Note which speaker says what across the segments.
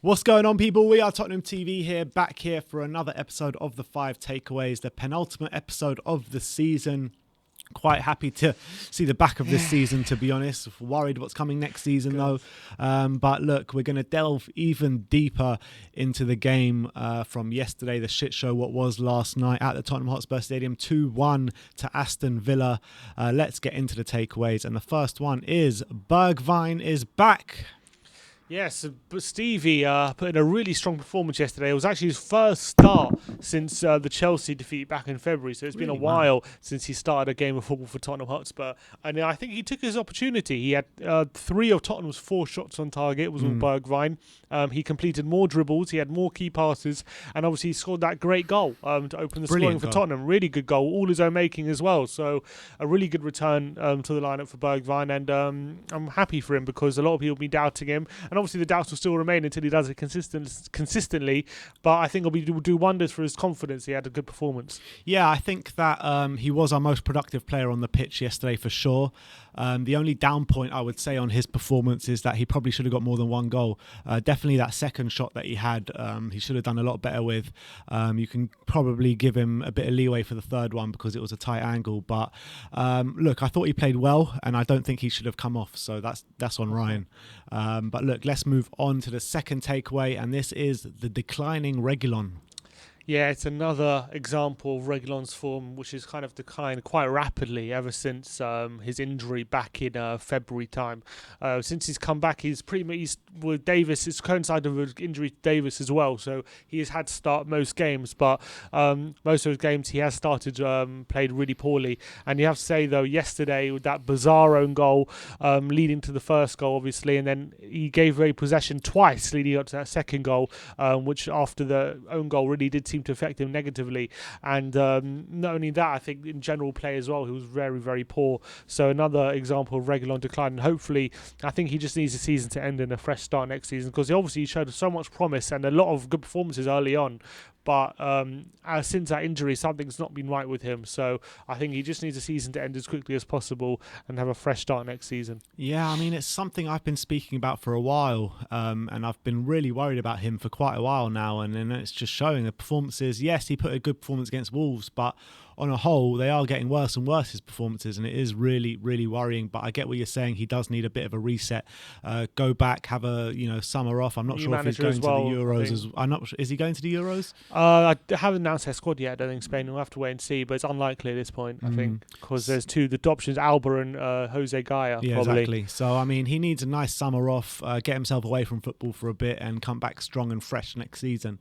Speaker 1: What's going on, people? We are Tottenham TV here, back here for another episode of the 5 Takeaways, the penultimate episode of the season. Quite happy to see the back of this season, to be honest. Worried what's coming next season, though. But look, we're going to delve even deeper into the game from yesterday, the shit show what was last night at the Tottenham Hotspur Stadium, 2-1 to Aston Villa. Let's get into the takeaways. And the first one is BERGWIJN is back.
Speaker 2: Yes, but Stevie put in a really strong performance yesterday. It was actually his first start since the Chelsea defeat back in February. So it's been a while since he started a game of football for Tottenham Hotspur. And I think he took his opportunity. He had 3 of Tottenham's 4 shots on target. It was with BERGWIJN. He completed more dribbles. He had more key passes. And obviously he scored that great goal to open the scoring for Tottenham. Really good goal. All his own making as well. So a really good return to the lineup for BERGWIJN. And I'm happy for him because a lot of people have been doubting him. And obviously the doubts will still remain until he does it consistently, but I think it'll do wonders for his confidence. He had a good performance.
Speaker 1: Yeah, I think that he was our most productive player on the pitch yesterday for sure. The only down point I would say on his performance is that he probably should have got more than one goal. Definitely that second shot that he had, he should have done a lot better with. You can probably give him a bit of leeway for the third one because it was a tight angle. But look, I thought he played well, and I don't think he should have come off. So that's on Ryan. But look, let's move on to the second takeaway, and this is the declining REGUILON.
Speaker 2: Yeah, it's another example of Reguilon's form, which has kind of declined quite rapidly ever since his injury back in February time. Since he's come back, he's with Davis. It's coincided with injury to Davis as well, so he has had to start most games. But most of his games, he has started played really poorly. And you have to say though, yesterday with that bizarre own goal leading to the first goal, obviously, and then he gave away possession twice leading up to that second goal, which after the own goal really did seem to affect him negatively. And not only that, I think in general play as well, he was very, very poor. So another example of Reguilon decline. And hopefully, I think he just needs the season to end in a fresh start next season, because he obviously showed so much promise and a lot of good performances early on. But since that injury, something's not been right with him. So I think he just needs the season to end as quickly as possible and have a fresh start next season.
Speaker 1: Yeah, I mean, it's something I've been speaking about for a while, and I've been really worried about him for quite a while now. And then it's just showing the performances. Yes, he put a good performance against Wolves, but on a whole, they are getting worse and worse, his performances, and it is really, really worrying. But I get what you're saying. He does need a bit of a reset. Go back, have a summer off. I'm not sure if he's going to the Euros. I'm not sure. Is he going to the Euros?
Speaker 2: I haven't announced their squad yet. I don't think Spain. We'll have to wait and see, but it's unlikely at this point, I think, because there's the options, Alba and Jose Gaya.
Speaker 1: Yeah,
Speaker 2: probably.
Speaker 1: Exactly. So, I mean, he needs a nice summer off, get himself away from football for a bit and come back strong and fresh next season.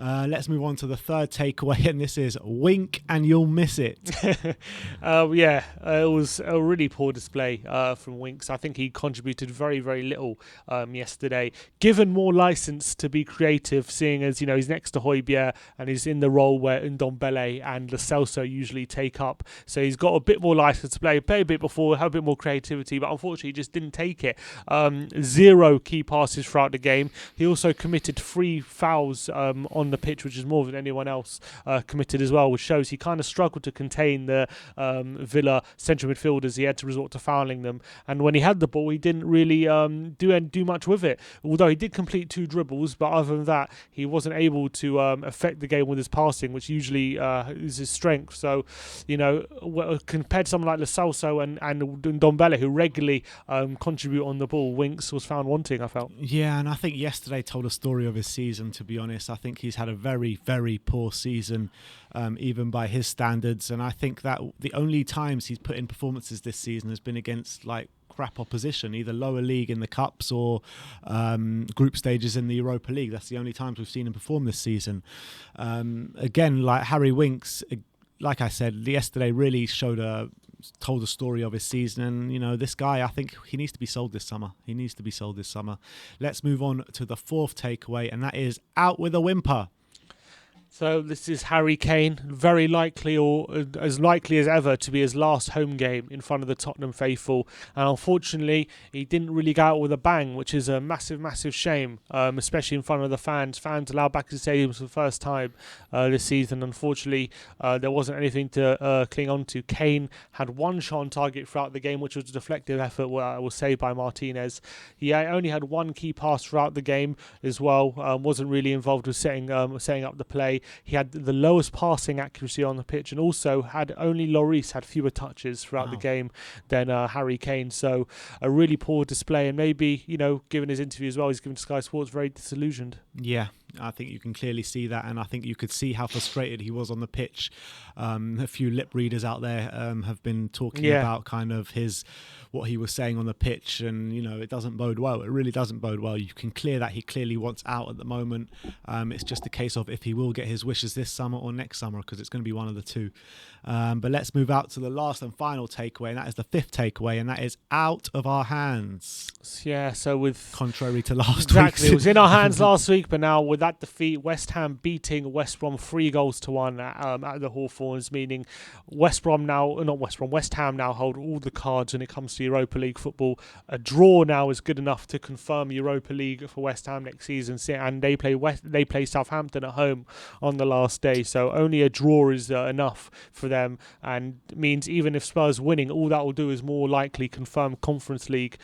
Speaker 1: Let's move on to the third takeaway, and this is wink and you'll miss it.
Speaker 2: It was a really poor display from Winks. I think he contributed very, very little yesterday. Given more license to be creative, seeing as he's next to Højbjerg and he's in the role where Ndombele and Lo Celso usually take up. So he's got a bit more license to play a bit before, have a bit more creativity, but unfortunately he just didn't take it. 0 key passes throughout the game. He also committed 3 fouls on the pitch, which is more than anyone else committed as well, which shows he kind of struggled to contain the Villa central midfielders. He had to resort to fouling them, and when he had the ball, he didn't really do much with it. Although he did complete 2 dribbles, but other than that, he wasn't able to affect the game with his passing, which usually is his strength. So, compared to someone like Lo Celso and Ndombele, who regularly contribute on the ball, Winks was found wanting, I felt.
Speaker 1: Yeah, and I think yesterday told a story of his season, to be honest. I think he's had a very, very poor season, even by his standards. And I think that the only times he's put in performances this season has been against crap opposition, either lower league in the cups or group stages in the Europa League. That's the only times we've seen him perform this season. Again, like Harry Winks, like I said, yesterday really told a story of his season, and this guy, I think he needs to be sold this summer. Let's move on to the fourth takeaway, and that is out with a whimper.
Speaker 2: So this is Harry Kane, very likely, or as likely as ever, to be his last home game in front of the Tottenham faithful. And unfortunately, he didn't really go out with a bang, which is a massive, massive shame, especially in front of the fans. Fans allowed back to the stadium for the first time this season. Unfortunately, there wasn't anything to cling on to. Kane had one shot on target throughout the game, which was a deflective effort, I will say, by Martinez. He only had one key pass throughout the game as well. Wasn't really involved with setting up the play. He had the lowest passing accuracy on the pitch, and also had only Lloris had fewer touches throughout the game than Harry Kane. So a really poor display, and maybe, given his interview as well, he's given Sky Sports very disillusioned.
Speaker 1: Yeah, I think you can clearly see that, and I think you could see how frustrated he was on the pitch. A few lip readers out there have been talking about kind of what he was saying on the pitch, and it doesn't bode well. It really doesn't bode well. You can clear that he clearly wants out at the moment. It's just a case of if he will get his wishes this summer or next summer, because it's going to be one of the two. But let's move out to the last and final takeaway, and that is the fifth takeaway, and that is out of our hands.
Speaker 2: Yeah, so with
Speaker 1: contrary to last week.
Speaker 2: Exactly, it was in our hands last week, but now with that defeat, West Ham beating West Brom 3-1 at the Hawthorns, meaning West Ham now hold all the cards when it comes to Europa League football. A draw now is good enough to confirm Europa League for West Ham next season, and they play Southampton at home on the last day, so only a draw is enough for them, and means even if Spurs winning, all that will do is more likely confirm Conference League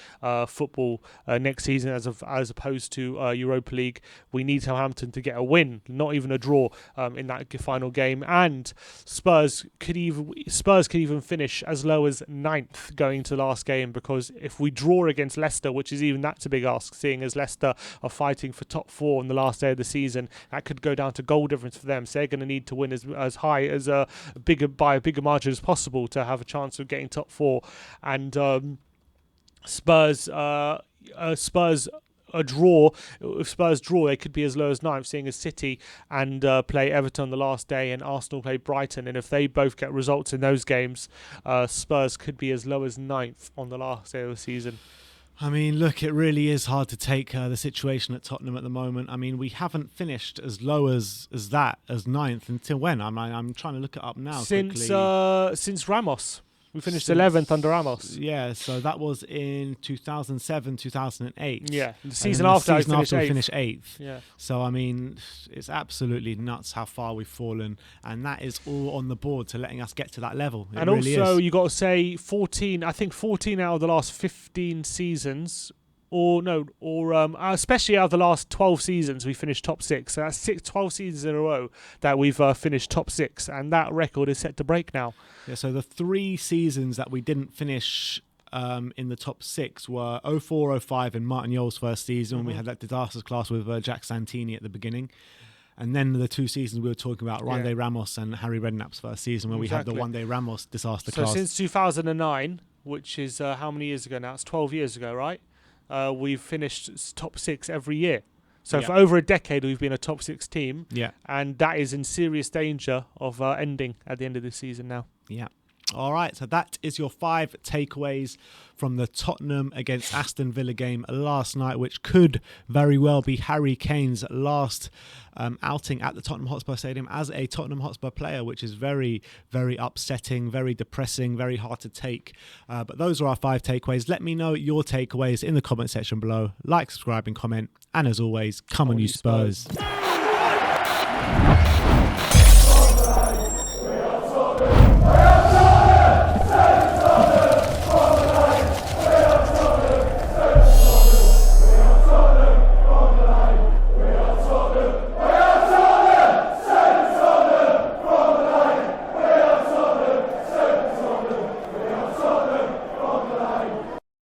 Speaker 2: football next season as opposed to Europa League. We need Southampton to get a win, not even a draw in that final game, and Spurs could even finish as low as 9th going to last game, because if we draw against Leicester, which is even that's a big ask, seeing as Leicester are fighting for top 4 on the last day of the season, that could go down to goal difference for them. So they're going to need to win as high as by a bigger margin as possible to have a chance of getting top 4. And Spurs a draw. If Spurs draw, they could be as low as 9th, seeing as City and play Everton on the last day, and Arsenal play Brighton. And if they both get results in those games, Spurs could be as low as 9th on the last day of the season.
Speaker 1: I mean, look, it really is hard to take the situation at Tottenham at the moment. I mean, we haven't finished as low as 9th until when? I'm trying to look it up now.
Speaker 2: Since Ramos. We finished 11th under Ramos.
Speaker 1: Yeah, so that was in 2007, 2008.
Speaker 2: Yeah, the season after we
Speaker 1: finished 8th.
Speaker 2: Yeah.
Speaker 1: So, I mean, it's absolutely nuts how far we've fallen. And that is all on the board to letting us get to that level.
Speaker 2: And really also, you got to say 14 out of the last 15 seasons, especially out of the last 12 seasons, we finished top 6. So that's 12 seasons in a row that we've finished top 6, and that record is set to break now.
Speaker 1: Yeah, so the 3 seasons that we didn't finish in the top 6 were 04-05 in Martin Yole's first season, when we had that disastrous class with Jack Santini at the beginning. And then the 2 seasons we were talking about, Rande Ramos and Harry Redknapp's first season, where we had the Rande Ramos disaster class.
Speaker 2: So since 2009, which is how many years ago now? It's 12 years ago, right? We've finished top 6 every year. So for over a decade, we've been a top 6 team.
Speaker 1: Yeah.
Speaker 2: And that is in serious danger of ending at the end of this season now.
Speaker 1: Yeah. All right, so that is your 5 takeaways from the Tottenham against Aston Villa game last night, which could very well be Harry Kane's last outing at the Tottenham Hotspur Stadium as a Tottenham Hotspur player, which is very, very upsetting, very depressing, very hard to take. But those are our 5 takeaways. Let me know your takeaways in the comment section below. Like, subscribe and comment. And as always, come on you Spurs.